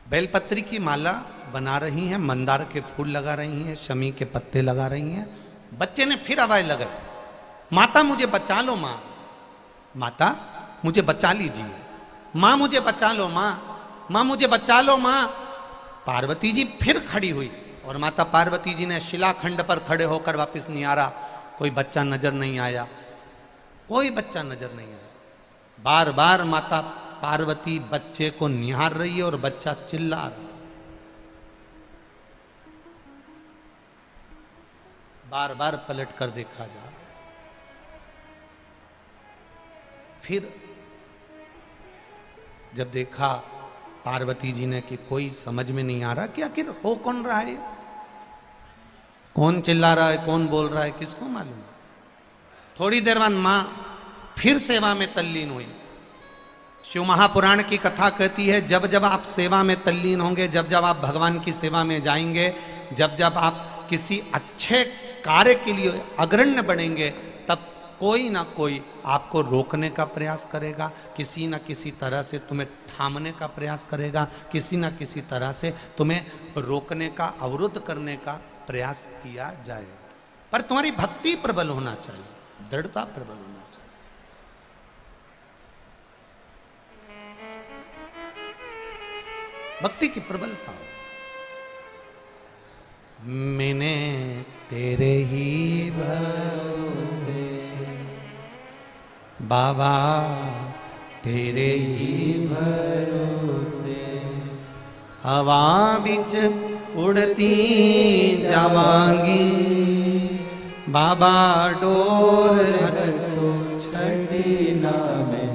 बेलपत्री की माला बना रही हैं, मंदार के फूल लगा रही हैं, शमी के पत्ते लगा रही हैं। बच्चे ने फिर आवाज लगाई, माता मुझे बचा लो माँ, माता मुझे बचा लीजिए, माँ मुझे बचा लो माँ, माँ मुझे बचा लो माँ। पार्वती जी फिर खड़ी हुई और माता पार्वती जी ने शिलाखंड पर खड़े होकर वापस निहारा, कोई बच्चा नजर नहीं आया, कोई बच्चा नजर नहीं आया। बार बार माता पार्वती बच्चे को निहार रही है और बच्चा चिल्ला रहा है। बार बार पलट कर देखा जा रहा है। फिर जब देखा पार्वती जी ने कि कोई समझ में नहीं आ रहा कि आखिर हो कौन रहा है, कौन चिल्ला रहा है, कौन बोल रहा है, किसको मालूम। थोड़ी देर बाद मां फिर सेवा में तल्लीन हुई। शिव महापुराण की कथा कहती है, जब जब आप सेवा में तल्लीन होंगे, जब जब आप भगवान की सेवा में जाएंगे, जब जब आप किसी अच्छे कार्य के लिए अग्रण्य बनेंगे, तब कोई ना कोई आपको रोकने का प्रयास करेगा, किसी न किसी तरह से तुम्हें थामने का प्रयास करेगा, किसी न किसी तरह से तुम्हें रोकने का, अवरुद्ध करने का प्रयास किया जाएगा। पर तुम्हारी भक्ति प्रबल होना चाहिए, दृढ़ता प्रबल होना चाहिए। भक्ति की प्रबलता। मैंने तेरे ही भरोसे से बाबा, तेरे ही भरोसे हवा बिच उड़ती जावांगी, बाबा डोर तो छड़ी ना में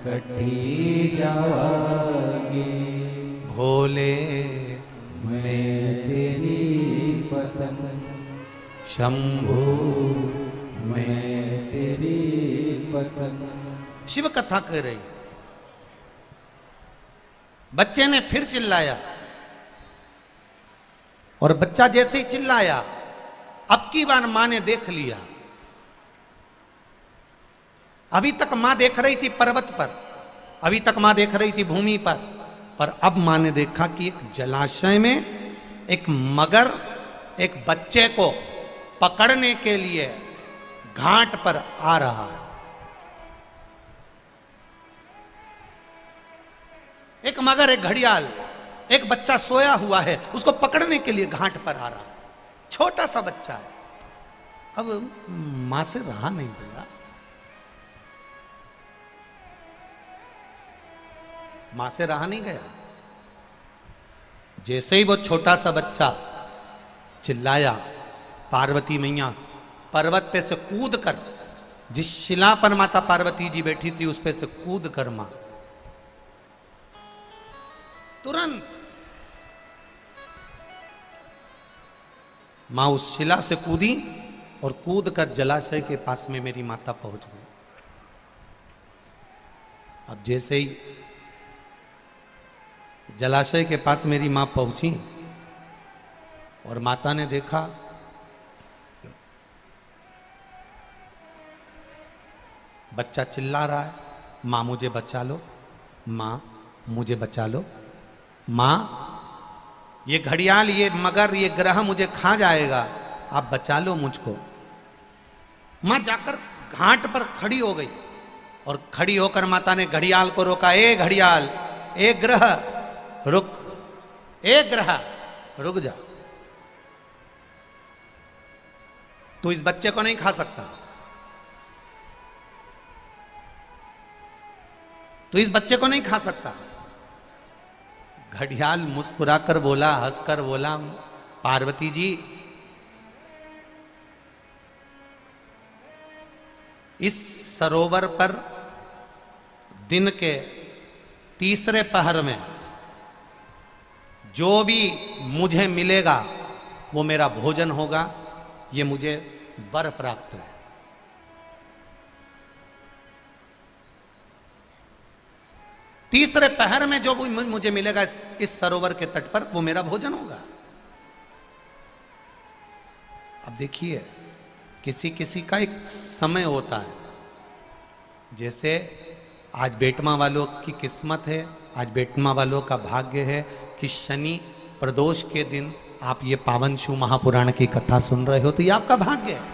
कटी जावांगी। भोले मैं तेरी पतंग, शंभू मैं तेरी पतंग। शिव कथा कह रही है। बच्चे ने फिर चिल्लाया और बच्चा जैसे ही चिल्लाया, अब की बार मां ने देख लिया। अभी तक मां देख रही थी पर्वत पर, अभी तक मां देख रही थी भूमि पर अब मां ने देखा कि एक जलाशय में एक मगर एक बच्चे को पकड़ने के लिए घाट पर आ रहा है। एक मगर, एक घड़ियाल, एक बच्चा सोया हुआ है, उसको पकड़ने के लिए घाट पर आ रहा है। छोटा सा बच्चा है। अब मां से रहा नहीं गया, मां से रहा नहीं गया। जैसे ही वो छोटा सा बच्चा चिल्लाया, पार्वती मैया पर्वत पे से कूद कर, जिस शिला पर माता पार्वती जी बैठी थी उस पे से कूद कर मां तुरंत मां उस शिला से कूदी और कूद कर जलाशय के पास में मेरी माता पहुंच गई। अब जैसे ही जलाशय के पास मेरी मां पहुंची और माता ने देखा बच्चा चिल्ला रहा है, मां मुझे बचा लो, मां मुझे बचा लो, मां ये घड़ियाल, ये मगर, ये ग्रह मुझे खा जाएगा, आप बचा लो मुझको। मां जाकर घाट पर खड़ी हो गई और खड़ी होकर माता ने घड़ियाल को रोका, ए घड़ियाल, ए ग्रह रुक, ए ग्रह रुक जा, तू इस बच्चे को नहीं खा सकता, तू इस बच्चे को नहीं खा सकता। घड़ियाल मुस्कुराकर बोला, हंसकर बोला, पार्वती जी इस सरोवर पर दिन के तीसरे पहर में जो भी मुझे मिलेगा वो मेरा भोजन होगा, ये मुझे वर प्राप्त है। तीसरे पहर में जो भी मुझे मिलेगा इस सरोवर के तट पर वो मेरा भोजन होगा। अब देखिए, किसी किसी का एक समय होता है। जैसे आज बेटमा वालों की किस्मत है, आज बेटमा वालों का भाग्य है कि शनि प्रदोष के दिन आप ये पावन शिव महापुराण की कथा सुन रहे हो, तो ये आपका भाग्य है।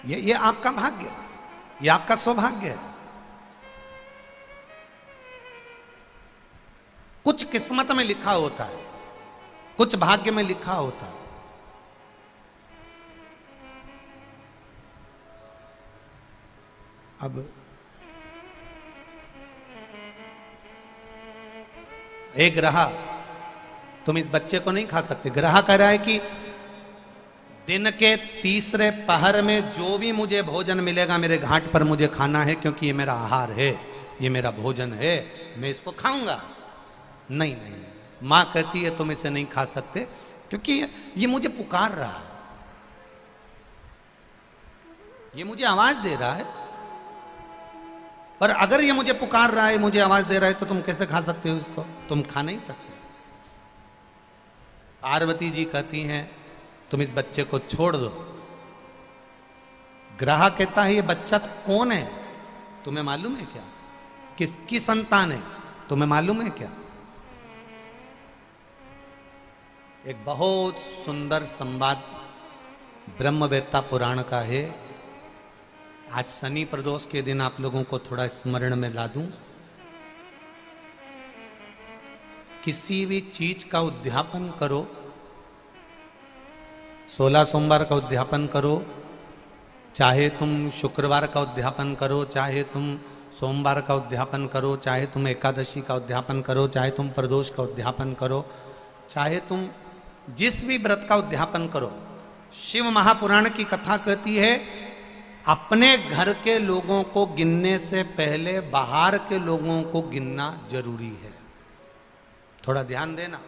ये आपका भाग्य है, ये आपका सौभाग्य है। कुछ किस्मत में लिखा होता है, कुछ भाग्य में लिखा होता है। अब एक ग्रह, तुम इस बच्चे को नहीं खा सकते। ग्रह कह रहा है कि दिन के तीसरे पहर में जो भी मुझे भोजन मिलेगा मेरे घाट पर मुझे खाना है, क्योंकि ये मेरा आहार है, ये मेरा भोजन है, मैं इसको खाऊंगा। नहीं नहीं नहीं, मां कहती है तुम इसे नहीं खा सकते, क्योंकि ये मुझे पुकार रहा है, ये मुझे आवाज दे रहा है। और अगर ये मुझे पुकार रहा है, मुझे आवाज दे रहा है, तो तुम कैसे खा सकते हो इसको? तुम खा नहीं सकते। पार्वती जी कहती हैं तुम इस बच्चे को छोड़ दो। ग्रह कहता है ये बच्चा कौन है, तुम्हें मालूम है क्या? किसकी संतान है, तुम्हें मालूम है क्या? एक बहुत सुंदर संवाद ब्रह्मवेत्ता पुराण का है। आज शनि प्रदोष के दिन आप लोगों को थोड़ा स्मरण में ला दूं। किसी भी चीज का उद्यापन करो, 16 सोमवार का उद्यापन करो, चाहे तुम शुक्रवार का उद्यापन करो, चाहे तुम सोमवार का उद्यापन करो, चाहे तुम एकादशी का उद्यापन करो, चाहे तुम प्रदोष का उद्यापन करो, चाहे तुम जिस भी व्रत का उद्यापन करो, शिव महापुराण की कथा कहती है अपने घर के लोगों को गिनने से पहले बाहर के लोगों को गिनना जरूरी है। थोड़ा ध्यान देना।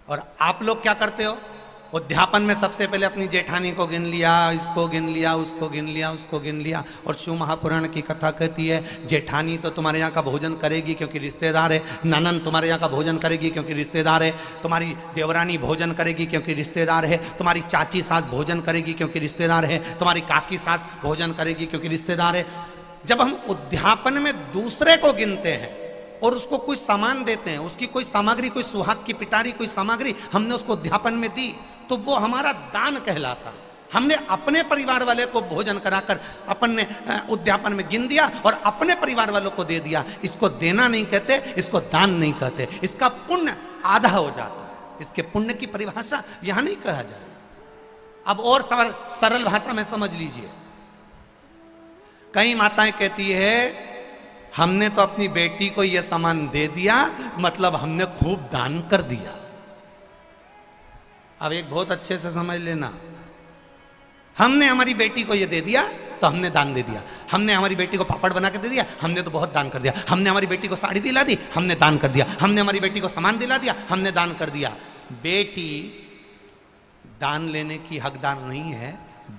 और आप लोग क्या करते हो? उद्यापन में सबसे पहले अपनी जेठानी को गिन लिया, इसको गिन लिया, उसको गिन लिया, उसको गिन लिया। और शिव महापुराण की कथा कहती है जेठानी तो तुम्हारे यहाँ का भोजन करेगी क्योंकि रिश्तेदार है, ननन तुम्हारे यहाँ का भोजन करेगी क्योंकि रिश्तेदार है, तुम्हारी देवरानी भोजन करेगी क्योंकि रिश्तेदार है, तुम्हारी चाची सास भोजन करेगी क्योंकि रिश्तेदार है, तुम्हारी काकी सास भोजन करेगी क्योंकि रिश्तेदार है। जब हम उद्यापन में दूसरे को गिनते हैं और उसको कोई सामान देते हैं, उसकी कोई सामग्री, कोई सुहाग की पिटारी, कोई सामग्री हमने उसको उद्यापन में दी, तो वो हमारा दान कहलाता। हमने अपने परिवार वाले को भोजन कराकर अपने उद्यापन में गिन दिया और अपने परिवार वालों को दे दिया। इसको देना नहीं कहते, इसको दान नहीं कहते, इसका पुण्य आधा हो जाता है। इसके पुण्य की परिभाषा यहां नहीं कहा जाए। अब और सरल भाषा में समझ लीजिए। कई माताएं कहती है हमने तो अपनी बेटी को यह सामान दे दिया, मतलब हमने खूब दान कर दिया। अब एक बहुत अच्छे से समझ लेना, हमने हमारी बेटी को ये दे दिया तो हमने दान दे दिया। हमने हमारी बेटी को पापड़ बना के दे दिया, हमने तो बहुत दान कर दिया। हमने हमारी बेटी को साड़ी दिला दी, हमने दान कर दिया। हमने हमारी बेटी को सामान दिला दिया, हमने दान कर दिया। बेटी दान लेने की हकदार नहीं है,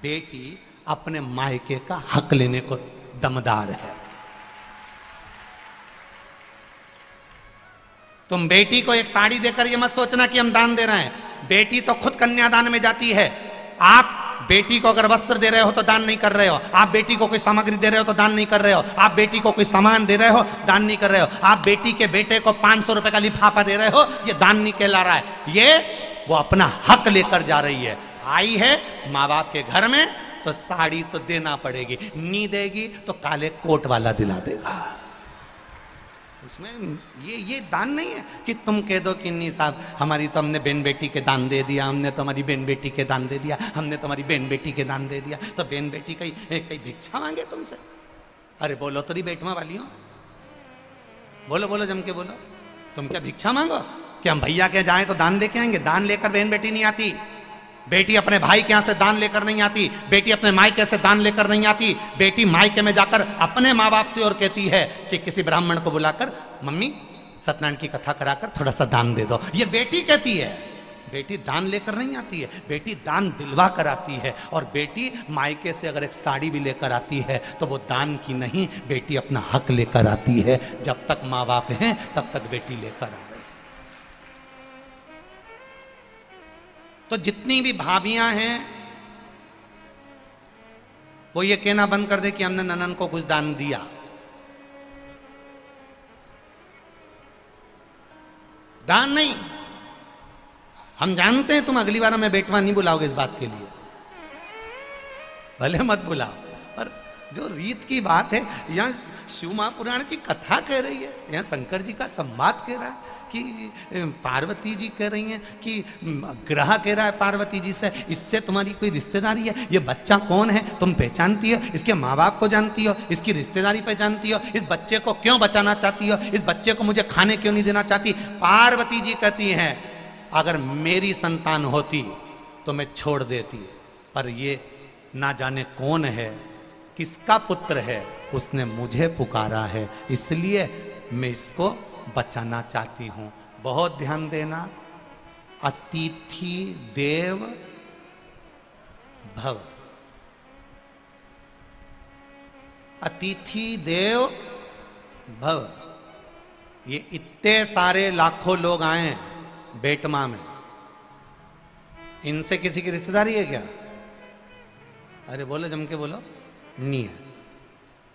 बेटी अपने मायके का हक लेने को दमदार है। तुम बेटी को एक साड़ी देकर ये मत सोचना कि हम दान दे रहे हैं। बेटी तो खुद कन्यादान में जाती है। आप बेटी को अगर वस्त्र दे रहे हो तो दान नहीं कर रहे हो। आप बेटी को कोई सामग्री दे रहे हो तो दान नहीं कर रहे हो। आप बेटी को कोई सामान दे रहे हो, दान नहीं कर रहे हो। आप बेटी के बेटे को 500 रुपए का लिफाफा दे रहे हो, ये दान नहीं कहला रहा है। ये वो अपना हक लेकर जा रही है। आई है माँ बाप के घर में तो साड़ी तो देना पड़ेगी, नहीं देगी तो काले कोट वाला दिला देगा। उसमें ये दान नहीं है कि तुम कह दो कि नहीं साहब हमारी तो हमने बहन बेटी के दान दे दिया, हमने तो हमारी बहन बेटी के दान दे दिया, हमने तो हमारी बहन बेटी के दान दे दिया, तो बहन बेटी कहीं भिक्षा मांगे तुमसे? अरे बोलो तो बेटमा वाली हो, बोलो बोलो जम के बोलो। तुम क्या भिक्षा मांगो कि हम भैया के जाएं तो दान लेके आएंगे? दान लेकर बहन बेटी नहीं आती। बेटी अपने भाई के यहाँ से दान लेकर नहीं आती। बेटी अपने मायके से दान लेकर नहीं आती। बेटी मायके में जाकर अपने माँ बाप से और कहती है कि किसी ब्राह्मण को बुलाकर मम्मी सत्यनारायण की कथा कराकर थोड़ा सा दान दे दो। ये बेटी कहती है। बेटी दान लेकर नहीं आती है, बेटी दान दिलवा कर आती है। और बेटी मायके से अगर एक साड़ी भी लेकर आती है तो वो दान की नहीं, बेटी अपना हक लेकर आती है। जब तक माँ बाप हैं तब तक बेटी लेकर आ रही। तो जितनी भी भाभियां हैं वो ये कहना बंद कर दे कि हमने ननन को कुछ दान दिया। दान नहीं, हम जानते हैं तुम अगली बार हमें बेटवा नहीं बुलाओगे इस बात के लिए, भले मत बुलाओ। और जो रीत की बात है, यहाँ शिव महापुराण की कथा कह रही है, यहाँ शंकर जी का संवाद कह रहा है कि पार्वती जी कह रही हैं कि ग्रह कह रहा है पार्वती जी से, इससे तुम्हारी कोई रिश्तेदारी है, ये बच्चा कौन है तुम पहचानती हो, इसके माँ बाप को जानती हो, इसकी रिश्तेदारी पहचानती हो, इस बच्चे को क्यों बचाना चाहती हो, इस बच्चे को मुझे खाने क्यों नहीं देना चाहती। पार्वती जी कहती हैं अगर मेरी संतान होती तो मैं छोड़ देती, पर ये ना जाने कौन है, किसका पुत्र है, उसने मुझे पुकारा है, इसलिए मैं इसको बचाना चाहती हूं। बहुत ध्यान देना, अतिथि देव भव, अतिथि देव भव। ये इतने सारे लाखों लोग आए हैं बेटमा में, इनसे किसी की रिश्तेदारी है क्या? अरे बोलो, जम के बोलो, नहीं है।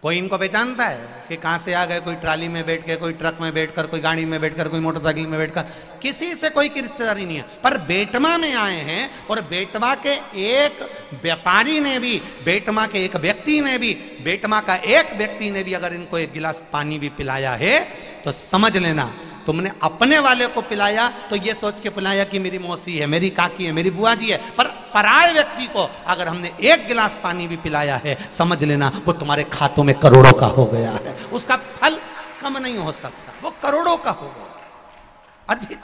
कोई इनको पहचानता है कि कहां से आ गए? कोई ट्राली में बैठ के, कोई ट्रक में बैठकर, कोई गाड़ी में बैठकर, कोई मोटरसाइकिल में बैठकर, किसी से कोई की रिश्तेदारी नहीं है। पर बेटमा में आए हैं, और बेटमा के एक व्यापारी ने भी, बेटमा के एक व्यक्ति ने भी, बेटमा का एक व्यक्ति ने भी अगर इनको एक गिलास पानी भी पिलाया है तो समझ लेना तुमने अपने वाले को पिलाया तो ये सोच के पिलाया कि मेरी मौसी है, मेरी काकी है, मेरी बुआ जी है, पर पराये व्यक्ति को अगर हमने एक गिलास पानी भी पिलाया है, समझ लेना वो तुम्हारे खातों में करोड़ों का हो गया है, उसका फल कम नहीं हो सकता, वो करोड़ों का होगा, अधिक।